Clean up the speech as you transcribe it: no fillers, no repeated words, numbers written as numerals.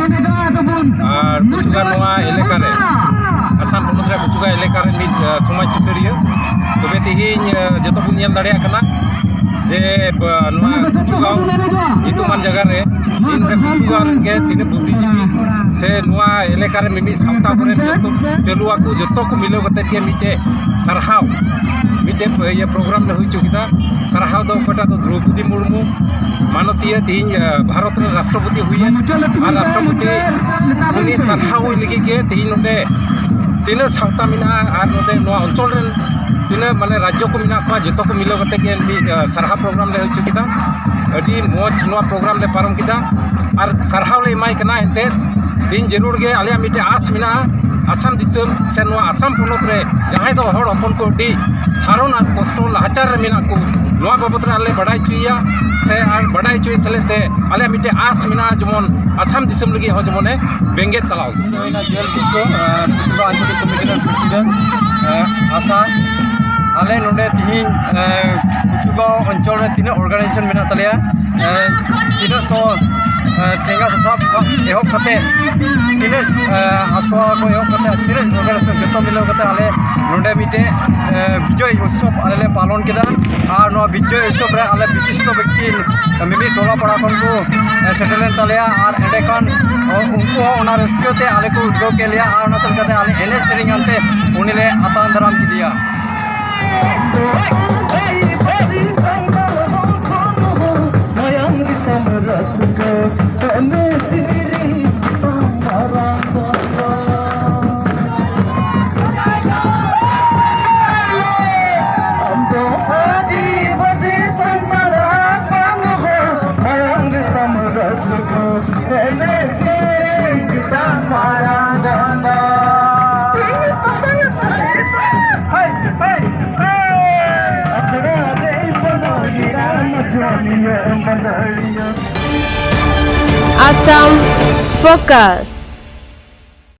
और कुचुगा नवा एलेका रे आसाम पनोत रे कुचुगा एलेका रे मिद समाज सुसारिया तबे तिहिन जतो बन नेल दाड़िया कना जे नवा कुचुगा इतुमान जगह रे इन रे कुचुगा के तिने बुद्धिजीवी से नवा एलेका रे मिमी सावता करे जतो चलुआ को जतो को मिलो कते के मिटे सरहाव मिटे ये प्रोग्राम ले हुई चुकिदा सरहाव दो कटा तो द्रौपदी मुर्मू मानतीय तीन भारत रे राष्ट्रपति हुई और राष्ट्रपति उनी सरहाव लगी के तीन नोडे तीन सावता मिना और नोडे नो अंचल रे तीन माने राज्य को मिना को जतो को मिलो कते के सरहा प्रोग्राम ले हुई चुकिदा अडी मोच नो प्रोग्राम ले पारम किदा और सरहाव ले माई कना एते दिन जरूर गे आलिया मिटे आस मिना आसाम दिसम से नो आसाम पनोत रे जहां दो हड़ अपन को डी हारोन और कष्ट लाचार रे मिना को नो बाबत रे आले बड़ाई चुइया से आर बड़ाई चुइ चलेते आले मिटे आस मिना जमन आसाम दिसम लगी हो जमने बेंगे तलाव नोइना जेल किसको पूरा आंचलिक कमिशनर प्रेसिडेंट आसाम आले नोडे तिहिन कुचुगांव अंचल रे तीन ऑर्गेनाइजेशन मिना तलेया तीन तो ठेंगा सब एहब कते तीन आसवा को एहब कते तीन ऑर्गेनाइजेशन जतो मिलो कते आले नोडे मिटे विजय उत्सव आले पालन केदा और नो विजय उत्सव रे आले विशिष्ट व्यक्ति मिमी टोला पड़ा खन को सेटलमेंट तलेया और एंडे खान उनको ओना रस्योते आले को उद्योग के लिया और ओना तलकते आले एने सेरिंग अंते उनिले आतान दराम की दिया Assam Focus.